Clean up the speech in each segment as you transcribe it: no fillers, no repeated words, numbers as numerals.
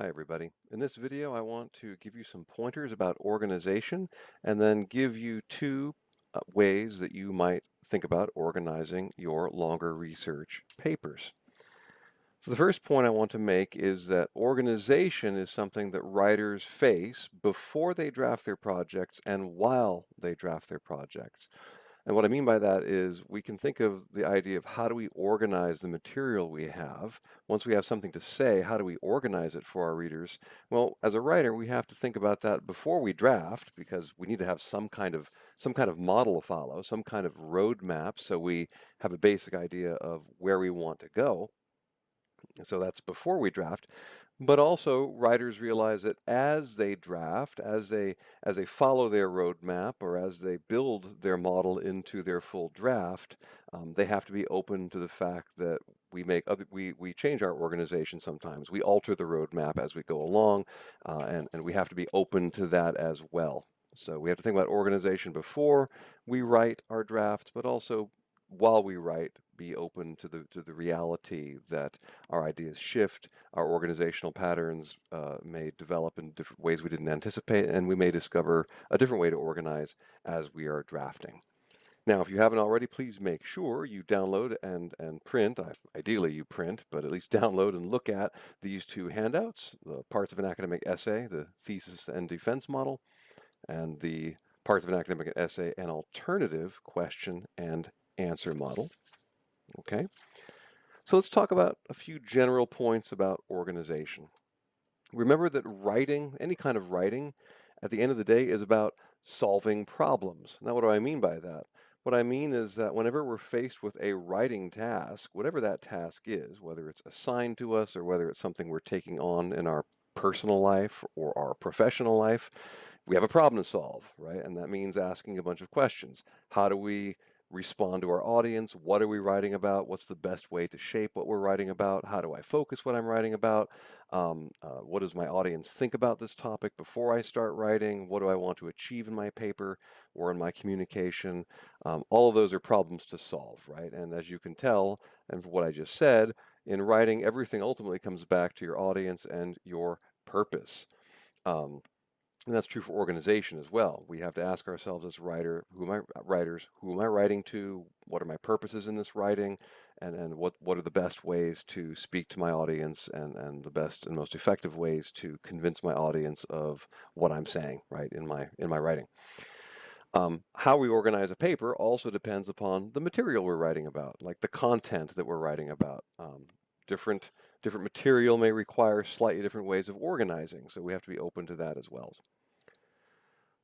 Hi everybody. In this video I want to give you some pointers about organization and then give you two ways that you might think about organizing your longer research papers. So the first point I want to make is that organization is something that writers face before they draft their projects and while they draft their projects. And what I mean by that is we can think of the idea of how do we organize the material we have. Once we have something to say, how do we organize it for our readers? Well, as a writer, we have to think about that before we draft because we need to have some kind of model to follow, some kind of roadmap so we have a basic idea of where we want to go. So that's before we draft. But also writers realize that as they draft, as they follow their roadmap or as they build their model into their full draft, they have to be open to the fact that we change our organization sometimes. We alter the roadmap as we go along, and we have to be open to that as well. So we have to think about organization before we write our drafts, but also while we write, be open to the reality that our ideas shift, our organizational patterns may develop in different ways we didn't anticipate, and we may discover a different way to organize as we are drafting. Now, if you haven't already, please make sure you download and print. Ideally, you print, but at least download and look at these two handouts, the parts of an academic essay, the thesis and defense model, and the parts of an academic essay, an alternative question and answer model. Okay, so let's talk about a few general points about organization. Remember that writing, any kind of writing, at the end of the day is about solving problems. Now, what do I mean by that? What I mean is that whenever we're faced with a writing task, whatever that task is, whether it's assigned to us or whether it's something we're taking on in our personal life or our professional life, we have a problem to solve, right? And that means asking a bunch of questions. How do we respond to our audience? What are we writing about? What's the best way to shape what we're writing about? How do I focus what I'm writing about? What does my audience think about this topic before I start writing? What do I want to achieve in my paper or in my communication? All of those are problems to solve, right? And as you can tell, and from what I just said, in writing, everything ultimately comes back to your audience and your purpose. Um, and that's true for organization as well. We have to ask ourselves as writers, who am I writing to? What are my purposes in this writing? And what are the best ways to speak to my audience and the best and most effective ways to convince my audience of what I'm saying, right, in my writing. How we organize a paper also depends upon the material we're writing about, like the content that we're writing about. Different different material may require slightly different ways of organizing, so we have to be open to that as well.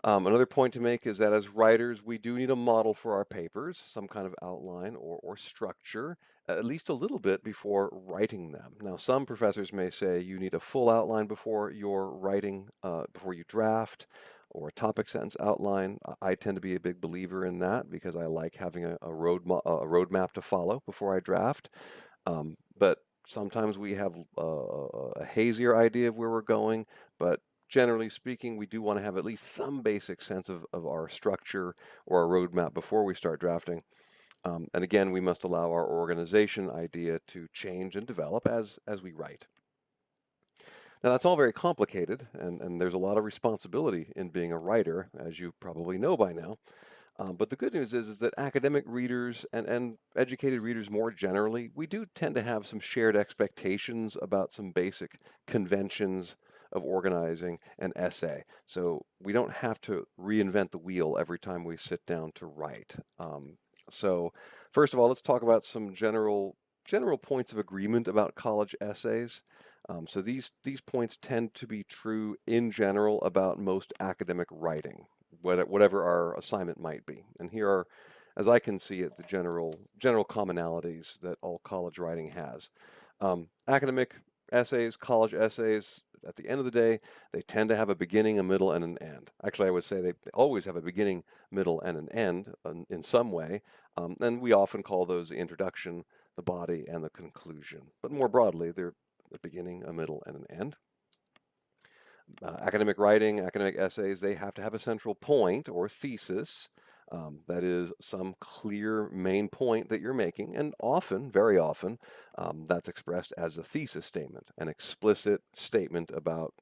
Another point to make is that as writers, we do need a model for our papers, some kind of outline or structure, at least a little bit before writing them. Now, some professors may say you need a full outline before you're writing, before you draft, or a topic sentence outline. I tend to be a big believer in that because I like having a roadmap to follow before I draft. But sometimes we have a hazier idea of where we're going, but generally speaking, we do want to have at least some basic sense of our structure or our roadmap before we start drafting. And again, we must allow our organization idea to change and develop as we write. Now, that's all very complicated, and there's a lot of responsibility in being a writer, as you probably know by now. But the good news is that academic readers and educated readers more generally, we do tend to have some shared expectations about some basic conventions of organizing an essay. So we don't have to reinvent the wheel every time we sit down to write. So first of all, let's talk about some general points of agreement about college essays. So these points tend to be true in general about most academic writing, whatever our assignment might be. And here are, as I can see it, the general commonalities that all college writing has. Academic essays, college essays, at the end of the day, they tend to have a beginning, a middle, and an end. Actually, I would say they always have a beginning, middle, and an end in some way. And we often call those the introduction, the body, and the conclusion. But more broadly, they're a beginning, a middle, and an end. Academic writing, academic essays, they have to have a central point or thesis. That is some clear main point that you're making, and often, very often, that's expressed as a thesis statement, an explicit statement about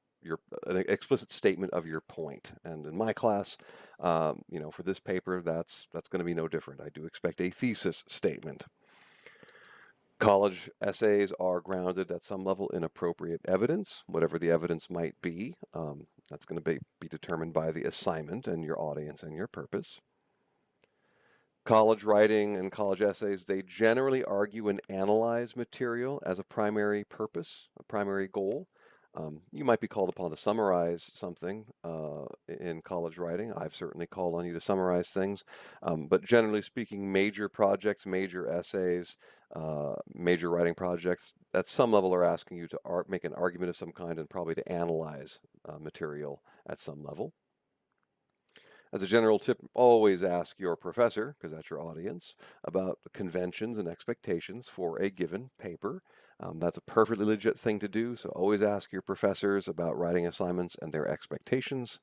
an explicit statement of your point. And in my class, for this paper, that's going to be no different. I do expect a thesis statement. College essays are grounded at some level in appropriate evidence, whatever the evidence might be. That's going to be determined by the assignment and your audience and your purpose. College writing and college essays, they generally argue and analyze material as a primary purpose, a primary goal. You might be called upon to summarize something in college writing. I've certainly called on you to summarize things. But generally speaking, major projects, major essays, major writing projects, at some level are asking you to make an argument of some kind and probably to analyze material at some level. As a general tip, always ask your professor, because that's your audience, about conventions and expectations for a given paper. That's a perfectly legit thing to do, so always ask your professors about writing assignments and their expectations,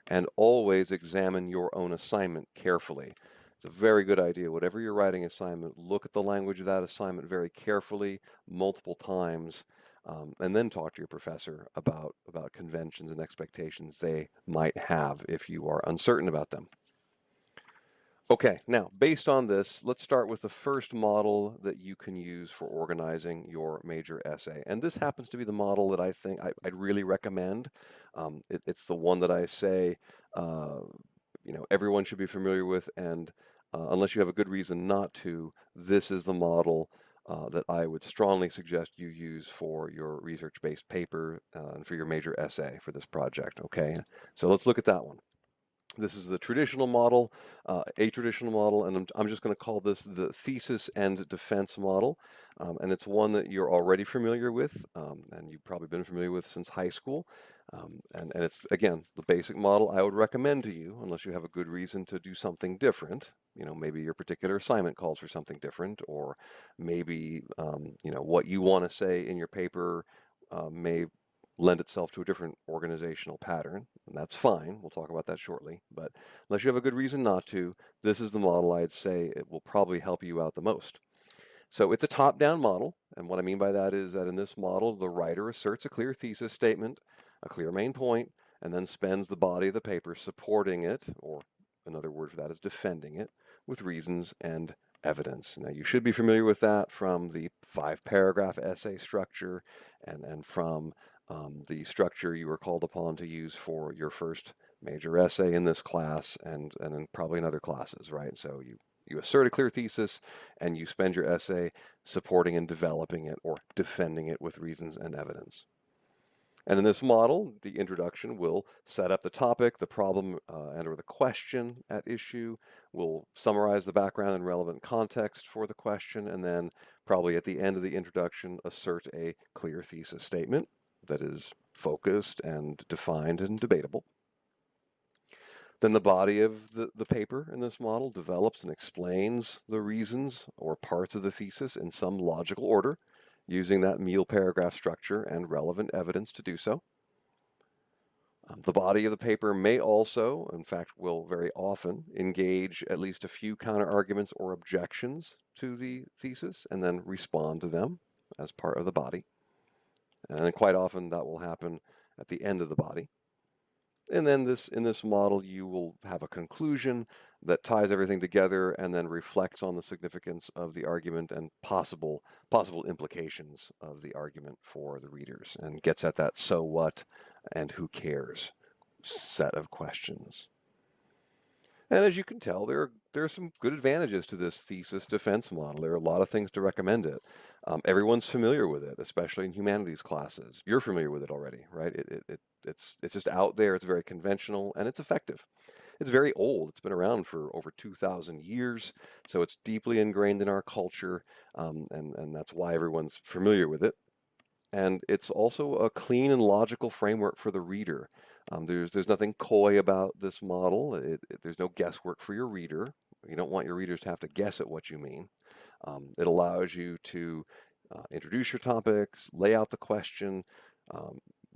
and always examine your own assignment carefully. It's a very good idea. Whatever your writing assignment, look at the language of that assignment very carefully, multiple times, and then talk to your professor about conventions and expectations they might have if you are uncertain about them. Okay, now based on this, let's start with the first model that you can use for organizing your major essay. And this happens to be the model that I think I'd really recommend. It's the one that I say everyone should be familiar with, and unless you have a good reason not to, this is the model that I would strongly suggest you use for your research-based paper and for your major essay for this project. Okay, so let's look at that one. This is the traditional model, a traditional model, and I'm just going to call this the thesis and defense model. And it's one that you're already familiar with, and you've probably been familiar with since high school. And it's, again, the basic model I would recommend to you, unless you have a good reason to do something different. Maybe your particular assignment calls for something different, or maybe, what you want to say in your paper may lend itself to a different organizational pattern, and that's fine. We'll talk about that shortly. But unless you have a good reason not to, this is the model I'd say it will probably help you out the most. So it's a top-down model, and what I mean by that is that in this model, the writer asserts a clear thesis statement, a clear main point, and then spends the body of the paper supporting it, or another word for that is defending it, with reasons and evidence. Now, you should be familiar with that from the 5-paragraph essay structure and from the structure you were called upon to use for your first major essay in this class and then probably in other classes, right? So you assert a clear thesis and you spend your essay supporting and developing it or defending it with reasons and evidence. And in this model, the introduction will set up the topic, the problem, and or the question at issue. We'll summarize the background and relevant context for the question, and then probably at the end of the introduction, assert a clear thesis statement that is focused and defined and debatable. Then the body of the paper in this model develops and explains the reasons or parts of the thesis in some logical order, using that meal paragraph structure and relevant evidence to do so. The body of the paper may also, in fact, will very often engage at least a few counter-arguments or objections to the thesis and then respond to them as part of the body. And then quite often that will happen at the end of the body. And then in this model, you will have a conclusion that ties everything together and then reflects on the significance of the argument and possible implications of the argument for the readers and gets at that so what and who cares set of questions. And as you can tell, there are some good advantages to this thesis defense model. There are a lot of things to recommend it. Everyone's familiar with it, especially in humanities classes. You're familiar with it already, right? It's just out there. It's very conventional and it's effective. It's very old. It's been around for over 2,000 years, so it's deeply ingrained in our culture, and that's why everyone's familiar with it. And it's also a clean and logical framework for the reader. There's nothing coy about this model. There's no guesswork for your reader. You don't want your readers to have to guess at what you mean. It allows you to introduce your topics, lay out the question,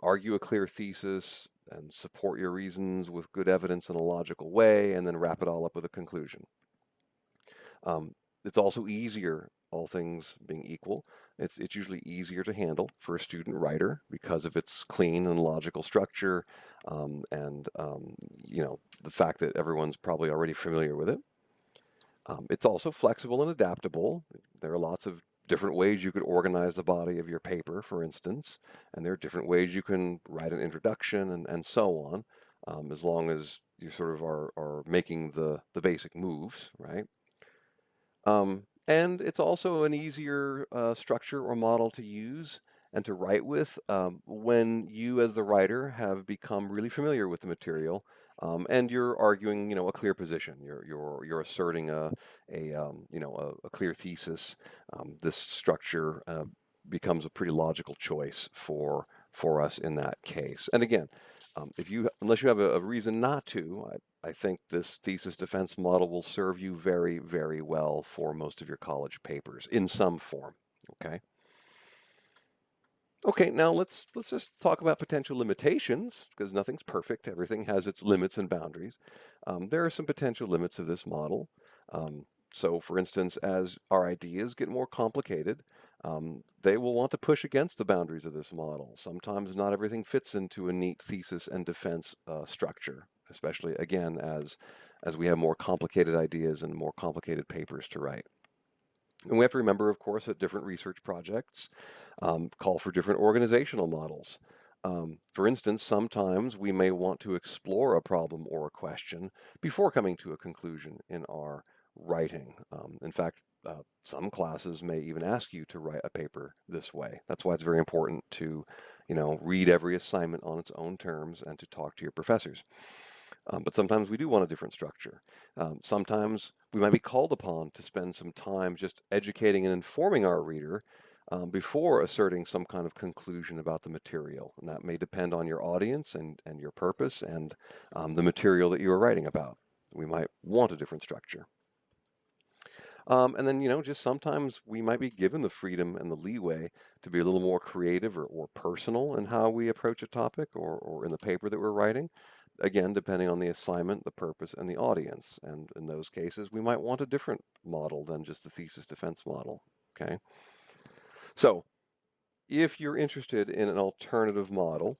argue a clear thesis and support your reasons with good evidence in a logical way, and then wrap it all up with a conclusion. It's also easier, all things being equal, it's usually easier to handle for a student writer because of its clean and logical structure, and the fact that everyone's probably already familiar with it. It's also flexible and adaptable. There are lots of different ways you could organize the body of your paper, for instance, and there are different ways you can write an introduction and so on, as long as you sort of are making the basic moves, right? And it's also an easier structure or model to use and to write with when you, as the writer, have become really familiar with the material, and you're arguing, a clear position. You're asserting a clear thesis. This structure becomes a pretty logical choice for us in that case. And again, unless you have a reason not to, I think this thesis defense model will serve you very, very well for most of your college papers in some form. Okay. Okay, now let's just talk about potential limitations, because nothing's perfect. Everything has its limits and boundaries. There are some potential limits of this model. So, for instance, as our ideas get more complicated, they will want to push against the boundaries of this model. Sometimes not everything fits into a neat thesis and defense structure, especially again as we have more complicated ideas and more complicated papers to write. And we have to remember, of course, that different research projects call for different organizational models. For instance, sometimes we may want to explore a problem or a question before coming to a conclusion in our writing. In fact, some classes may even ask you to write a paper this way. That's why it's very important to, read every assignment on its own terms and to talk to your professors. But sometimes we do want a different structure. Sometimes we might be called upon to spend some time just educating and informing our reader before asserting some kind of conclusion about the material. And that may depend on your audience and your purpose and the material that you are writing about. We might want a different structure. And then, just sometimes we might be given the freedom and the leeway to be a little more creative or personal in how we approach a topic or in the paper that we're writing. Again, depending on the assignment, the purpose, and the audience. And in those cases, we might want a different model than just the thesis defense model. Okay. So if you're interested in an alternative model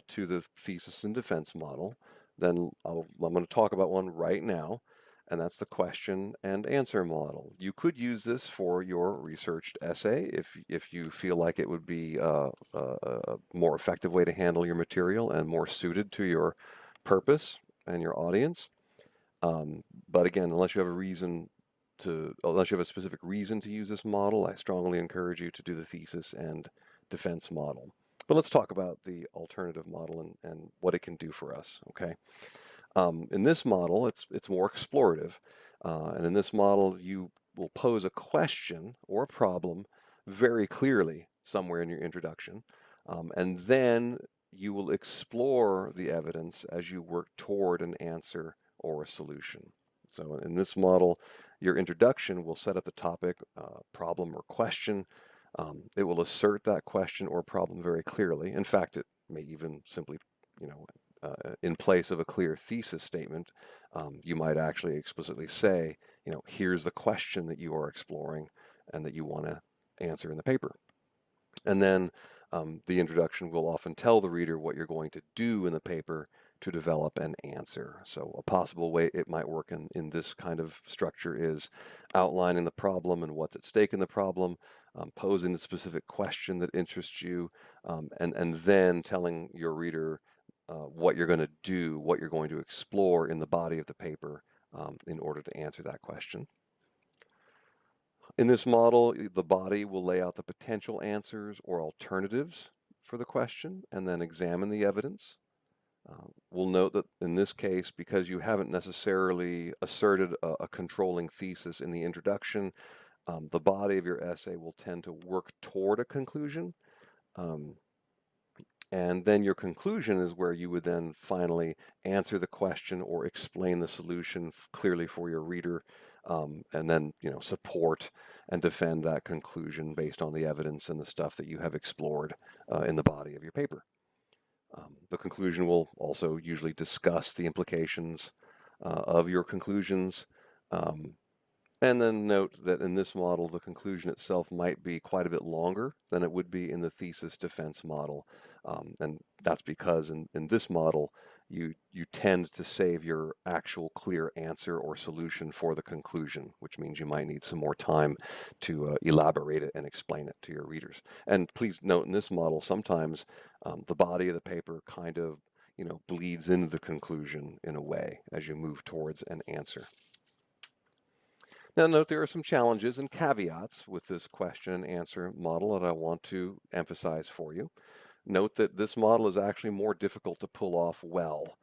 to the thesis and defense model, then I'm going to talk about one right now, and that's the question and answer model. You could use this for your researched essay if you feel like it would be a more effective way to handle your material and more suited to your purpose and your audience. But again, unless you have a specific reason to use this model, I strongly encourage you to do the thesis and defense model. But let's talk about the alternative model and what it can do for us, okay? In this model, it's more explorative. And in this model, you will pose a question or a problem very clearly somewhere in your introduction. And then you will explore the evidence as you work toward an answer or a solution. So in this model, your introduction will set up the topic, problem, or question. It will assert that question or problem very clearly. In fact, it may even simply, in place of a clear thesis statement, you might actually explicitly say, here's the question that you are exploring and that you want to answer in the paper. And then the introduction will often tell the reader what you're going to do in the paper to develop an answer. So a possible way it might work in this kind of structure is outlining the problem and what's at stake in the problem, posing the specific question that interests you, and then telling your reader what you're going to do, what you're going to explore in the body of the paper in order to answer that question. In this model, the body will lay out the potential answers or alternatives for the question and then examine the evidence. We'll note that in this case, because you haven't necessarily asserted a controlling thesis in the introduction, the body of your essay will tend to work toward a conclusion. And then your conclusion is where you would then finally answer the question or explain the solution clearly for your reader, and then support and defend that conclusion based on the evidence and the stuff that you have explored in the body of your paper. conclusion will also usually discuss the implications of your conclusions. And then note that in this model, the conclusion itself might be quite a bit longer than it would be in the thesis defense model. And that's because in this model, you tend to save your actual clear answer or solution for the conclusion, which means you might need some more time to elaborate it and explain it to your readers. And please note in this model, sometimes the body of the paper kind of bleeds into the conclusion in a way as you move towards an answer. Now note there are some challenges and caveats with this question and answer model that I want to emphasize for you. Note that this model is actually more difficult to pull off well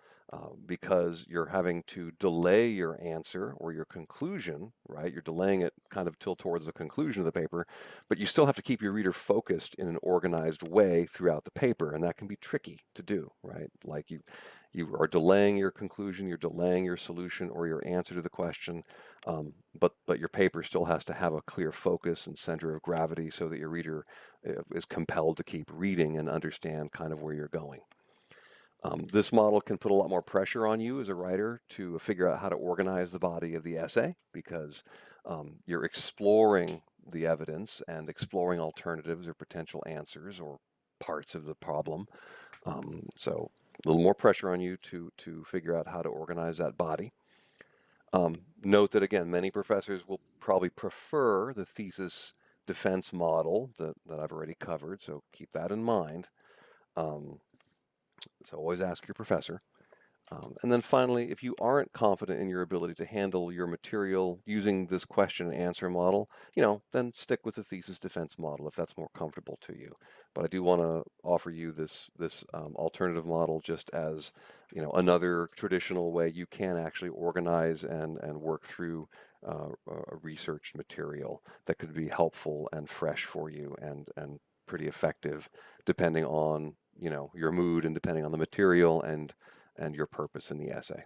because you're having to delay your answer or your conclusion, right? You're delaying it kind of till towards the conclusion of the paper, but you still have to keep your reader focused in an organized way throughout the paper, and that can be tricky to do, right? Like you are delaying your conclusion, you're delaying your solution or your answer to the question, but your paper still has to have a clear focus and center of gravity so that your reader is compelled to keep reading and understand kind of where you're going. This model can put a lot more pressure on you as a writer to figure out how to organize the body of the essay because you're exploring the evidence and exploring alternatives or potential answers or parts of the problem. So a little more pressure on you to figure out how to organize that body. Note that, again, many professors will probably prefer the thesis defense model that I've already covered, so keep that in mind. So always ask your professor. And then finally, if you aren't confident in your ability to handle your material using this question and answer model, then stick with the thesis defense model if that's more comfortable to you. But I do want to offer you this alternative model just as another traditional way you can actually organize and work through a research material that could be helpful and fresh for you and pretty effective depending on your mood and depending on the material and your purpose in the essay.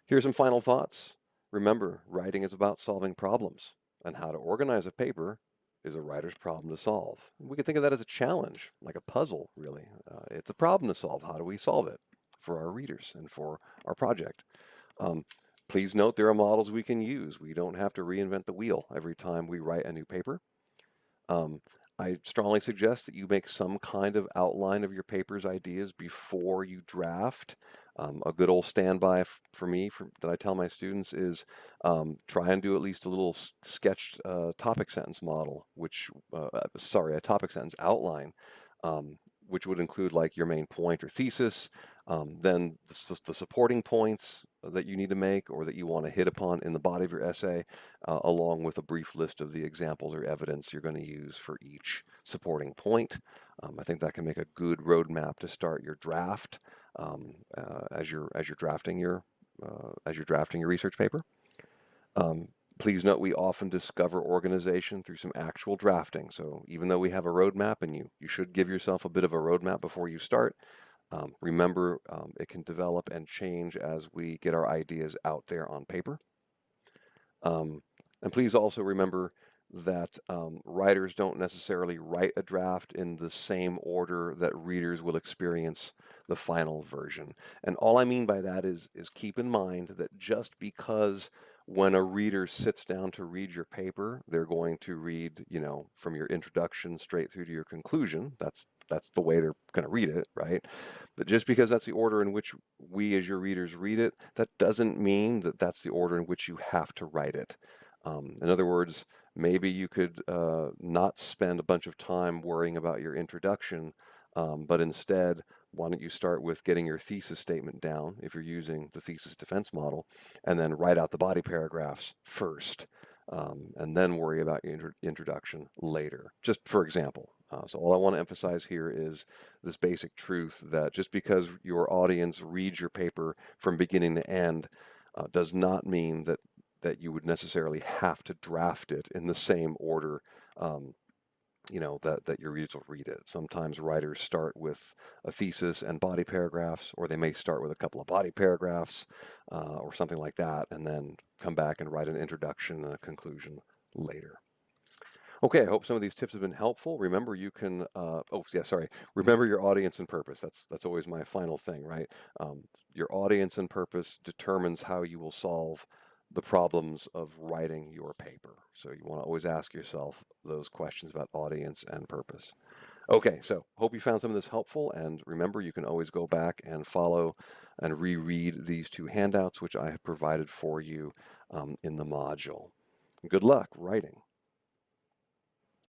Here's some final thoughts. Remember, writing is about solving problems, and how to organize a paper is a writer's problem to solve. We can think of that as a challenge, like a puzzle, really. It's a problem to solve. How do we solve it for our readers and for our project? Please note there are models we can use. We don't have to reinvent the wheel every time we write a new paper. I strongly suggest that you make some kind of outline of your paper's ideas before you draft. A good old standby for me that I tell my students is try and do at least a little sketched topic sentence model, a topic sentence outline, which would include like your main point or thesis, then the supporting points that you need to make or that you want to hit upon in the body of your essay, along with a brief list of the examples or evidence you're going to use for each supporting point. I think that can make a good roadmap to start your draft as you're drafting your research paper. Please note we often discover organization through some actual drafting. So even though we have a roadmap, and you should give yourself a bit of a roadmap before you start, remember it can develop and change as we get our ideas out there on paper. And please also remember that writers don't necessarily write a draft in the same order that readers will experience the final version. And all I mean by that is keep in mind that just because when a reader sits down to read your paper, they're going to read, from your introduction straight through to your conclusion. That's the way they're going to read it, right? But just because that's the order in which we as your readers read it, that doesn't mean that that's the order in which you have to write it. In other words, maybe you could not spend a bunch of time worrying about your introduction, but instead, why don't you start with getting your thesis statement down if you're using the thesis defense model, and then write out the body paragraphs first, and then worry about your introduction later, just for example. So all I want to emphasize here is this basic truth that just because your audience reads your paper from beginning to end does not mean that you would necessarily have to draft it in the same order that your readers will read it. Sometimes writers start with a thesis and body paragraphs, or they may start with a couple of body paragraphs or something like that, and then come back and write an introduction and a conclusion later. Okay, I hope some of these tips have been helpful. Remember, you can, oh, yeah, sorry. Remember your audience and purpose. That's always my final thing, right? Your audience and purpose determines how you will solve the problems of writing your paper. So you want to always ask yourself those questions about audience and purpose. Okay, so hope you found some of this helpful, and remember, you can always go back and follow and reread these two handouts, which I have provided for you in the module. Good luck writing.